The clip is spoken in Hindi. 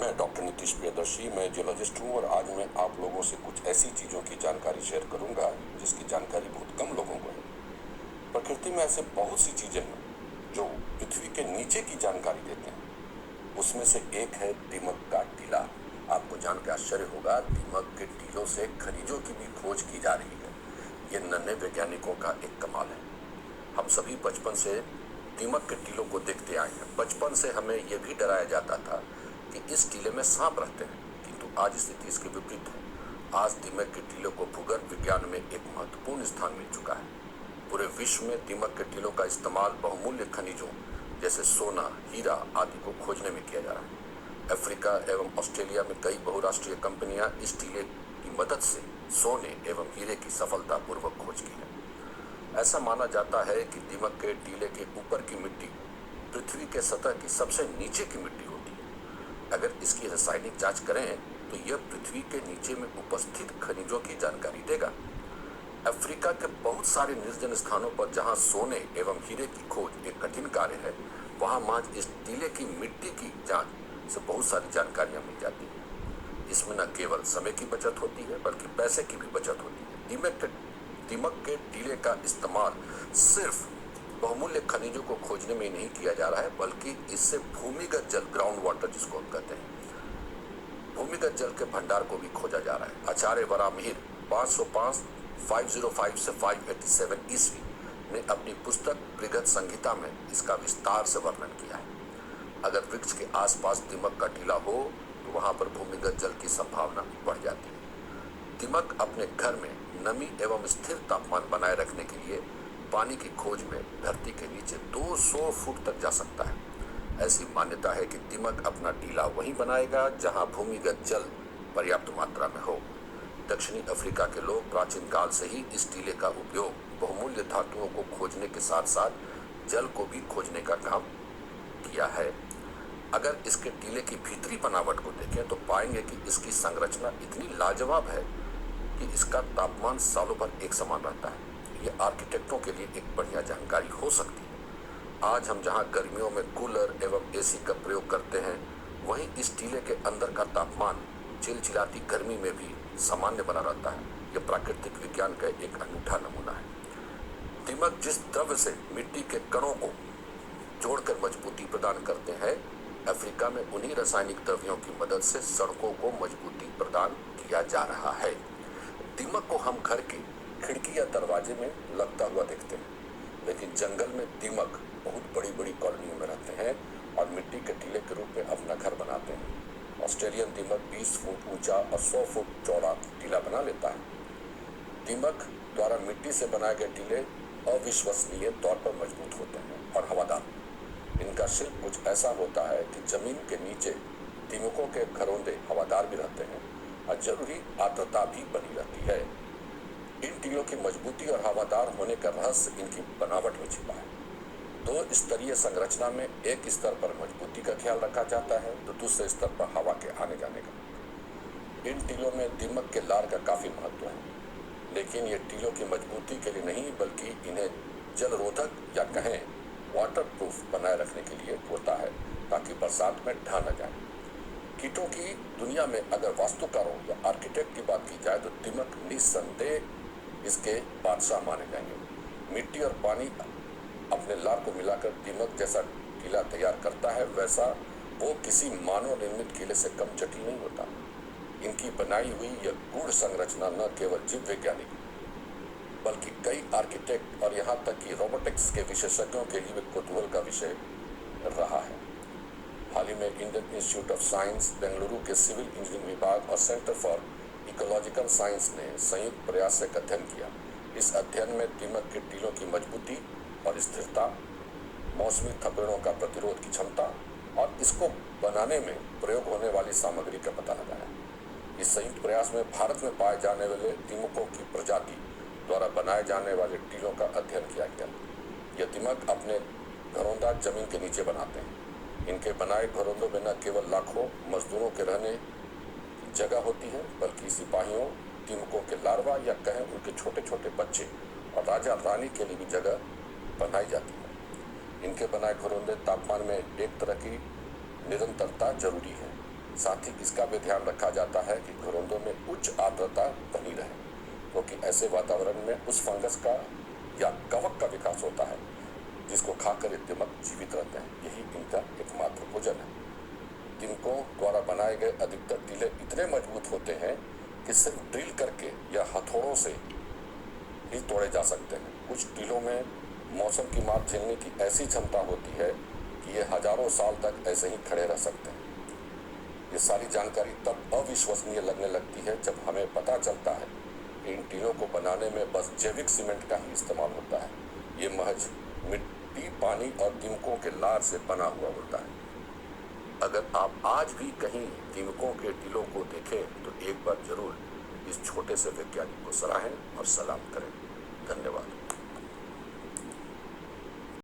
मैं डॉक्टर नीतीश प्रियदर्शी, मैं जियोलॉजिस्ट हूँ और आज मैं आप लोगों से कुछ ऐसी चीज़ों की जानकारी शेयर करूँगा जिसकी जानकारी बहुत कम लोगों को है। प्रकृति में ऐसे बहुत सी चीज़ें हैं जो पृथ्वी के नीचे की जानकारी देते हैं। उसमें से एक है दीमक का टीला। आपको जान के आश्चर्य होगा, दीमक के टीलों से खनिजों की भी खोज की जा रही है। ये नन्हे वैज्ञानिकों का एक कमाल है। हम सभी बचपन से दीमक के टीलों को देखते आए हैं। बचपन से हमें यह भी डराया जाता था कि इस टीले में सांप रहते हैं, किंतु आज स्थिति इसके विपरीत है। आज दीमक के टीलों को भूगर्भ विज्ञान में एक महत्वपूर्ण स्थान मिल चुका है। पूरे विश्व में दीमक के टीलों का इस्तेमाल बहुमूल्य खनिजों जैसे सोना, हीरा आदि को खोजने में किया जा रहा है। अफ्रीका एवं ऑस्ट्रेलिया में कई बहुराष्ट्रीय कंपनियां इस टीले की मदद से सोने एवं हीरे की सफलतापूर्वक खोज की है। ऐसा माना जाता है कि दीमक के टीले के ऊपर की मिट्टी पृथ्वी के सतह की सबसे नीचे की मिट्टी होती है। अगर इसकी रासायनिक जांच करें तो यह पृथ्वी के नीचे में उपस्थित खनिजों की जानकारी देगा। अफ्रीका के बहुत सारे निर्जन स्थानों पर जहां सोने एवं हीरे की खोज एक कठिन कार्य है, वहां महज इस टीले की मिट्टी की जांच से बहुत सारी जानकारियां मिल जाती हैं। इसमें न केवल समय की बचत होती है बल्कि पैसे की भी बचत होती है। दीमक के टीले का इस्तेमाल सिर्फ बहुमूल्य खनिजों को खोजने में नहीं किया जा रहा है, बल्कि इससे भूमिगत जल, ग्राउंड वाटर जिसको हम कहते हैं, भूमिगत जल के भंडार को भी खोजा जा रहा है। आचार्य वरामिहिर 505 से 587 ईस्वी ने अपनी पुस्तक बृहद संहिता में इसका विस्तार से वर्णन किया है। अगर वृक्ष के आसपास दीमक का टीला हो तो वहां पर भूमिगत जल की संभावना बढ़ जाती है। दीमक अपने घर में नमी एवं स्थिर तापमान बनाए रखने के लिए पानी की खोज में धरती के नीचे 200 फुट तक जा सकता है। ऐसी मान्यता है कि दीमक अपना टीला वहीं बनाएगा जहां भूमिगत जल पर्याप्त मात्रा में हो। दक्षिणी अफ्रीका के लोग प्राचीन काल से ही इस टीले का उपयोग बहुमूल्य धातुओं को खोजने के साथ साथ जल को भी खोजने का काम किया है। अगर इसके टीले की भीतरी बनावट को देखें तो पाएंगे कि इसकी संरचना इतनी लाजवाब है कि इसका तापमान सालों भर एक समान रहता है। ये आर्किटेक्टों के लिए एक बढ़िया जानकारी हो सकती है। आज हम जहां गर्मियों में कूलर एवं एसी का प्रयोग करते हैं, वहीं इस टीले के अंदर का तापमान चिलचिलाती गर्मी में भी सामान्य बना रहता है। यह प्राकृतिक विज्ञान का एक अनूठा नमूना है। दीमक जिस द्रव्य से मिट्टी के कणों को जोड़कर मजबूती प्रदान करते हैं, अफ्रीका में उन्हीं रासायनिक द्रव्यों की मदद से सड़कों को मजबूती प्रदान किया जा रहा है। दीमक को हम घर की खिड़की या दरवाजे में लगता हुआ देखते हैं, लेकिन जंगल में दीमक बहुत बड़ी बड़ी कॉलोनियों में रहते हैं और मिट्टी के टीले के रूप में अपना घर बनाते हैं। ऑस्ट्रेलियन दीमक 20 फुट ऊंचा और 100 फुट चौड़ा टीला बना लेता है। दीमक द्वारा मिट्टी से बनाए गए टीले अविश्वसनीय तौर पर मजबूत होते हैं और हवादार। इनका शिल्प कुछ ऐसा होता है कि जमीन के नीचे दीमकों के घरौंदे हवादार भी रहते हैं और जरूरी आर्द्रता भी बनी रहती है। इन टीलों की मजबूती और हवादार होने का रहस्य इनकी बनावट में छिपा है। 2 स्तरीय संरचना में एक स्तर पर मजबूती का ख्याल रखा जाता है तो दूसरे स्तर पर हवा के आने जाने का। इन टीलों में दीमक के लार का काफी महत्व है, लेकिन ये टीलों की मजबूती के लिए नहीं बल्कि इन्हें जलरोधक या कहें वाटर प्रूफ बनाए रखने के लिए होता है, ताकि बरसात में ढह न जाए। कीटों की दुनिया में अगर वास्तुकारों या आर्किटेक्ट की बात की जाए तो दीमक निस्संदेह इसके बादशाह माने जाएंगे। मिट्टी और पानी अपने लार को मिलाकर दीमक जैसा टीला तैयार करता है, वैसा वो किसी मानव निर्मित किले से कम जटिल नहीं होता। इनकी बनाई हुई यह गूढ़ संरचना न केवल जीव वैज्ञानिक बल्कि कई आर्किटेक्ट और यहाँ तक कि रोबोटिक्स के विशेषज्ञों के लिए कौतूहल का विषय रहा है। हाल ही में Indian institute of science, Bengaluru के सिविल इंजीनियरिंग विभाग और सेंटर फॉर इकोलॉजिकल साइंस ने संयुक्त प्रयास से अध्ययन किया। इस अध्ययन में दीमक के टीलों की मजबूती और स्थिरता, मौसमी थपेड़ों का प्रतिरोध की क्षमता और इसको बनाने में प्रयोग होने वाली सामग्री का पता लगाया। इस संयुक्त प्रयास में भारत में पाए जाने वाले दीमकों की प्रजाति द्वारा बनाए जाने वाले टीलों का अध्ययन किया गया। यह दीमक अपने घरौंदा जमीन के नीचे बनाते हैं। इनके बनाए घरौंदों में न केवल लाखों मजदूरों के रहने की जगह होती है, बल्कि सिपाहियों, दीमकों के लार्वा या कहें उनके छोटे छोटे बच्चे और राजा रानी के लिए भी जगह बनाई जाती है। इनके बनाए घरौंदे तापमान में एक तरह की निरंतरता जरूरी है। साथ ही इसका भी ध्यान रखा जाता है कि घरोंदों में उच्च आर्द्रता बनी रहे, क्योंकि ऐसे वातावरण में उस फंगस का या कवक का विकास होता है जिसको खाकर ये दीमक जीवित रहते हैं। यही इनका एकमात्र भोजन है। दीमकों द्वारा बनाए गए अधिकतर टीले इतने मजबूत होते हैं कि सिर्फ ड्रिल करके या हथौड़ों से ही तोड़े जा सकते हैं। कुछ टीलों में मौसम की मार झेलने की ऐसी क्षमता होती है कि ये हजारों साल तक ऐसे ही खड़े रह सकते हैं। ये सारी जानकारी तब अविश्वसनीय लगने लगती है जब हमें पता चलता है कि इन टीलों को बनाने में बस जैविक सीमेंट का ही इस्तेमाल होता है। ये महज मिट्टी, पानी और दीमकों के लार से बना हुआ होता है। अगर आप आज भी कहीं दीमकों के टीलों को देखें तो एक बार जरूर इस छोटे से वैज्ञानिक को सराहें और सलाम करें। धन्यवाद।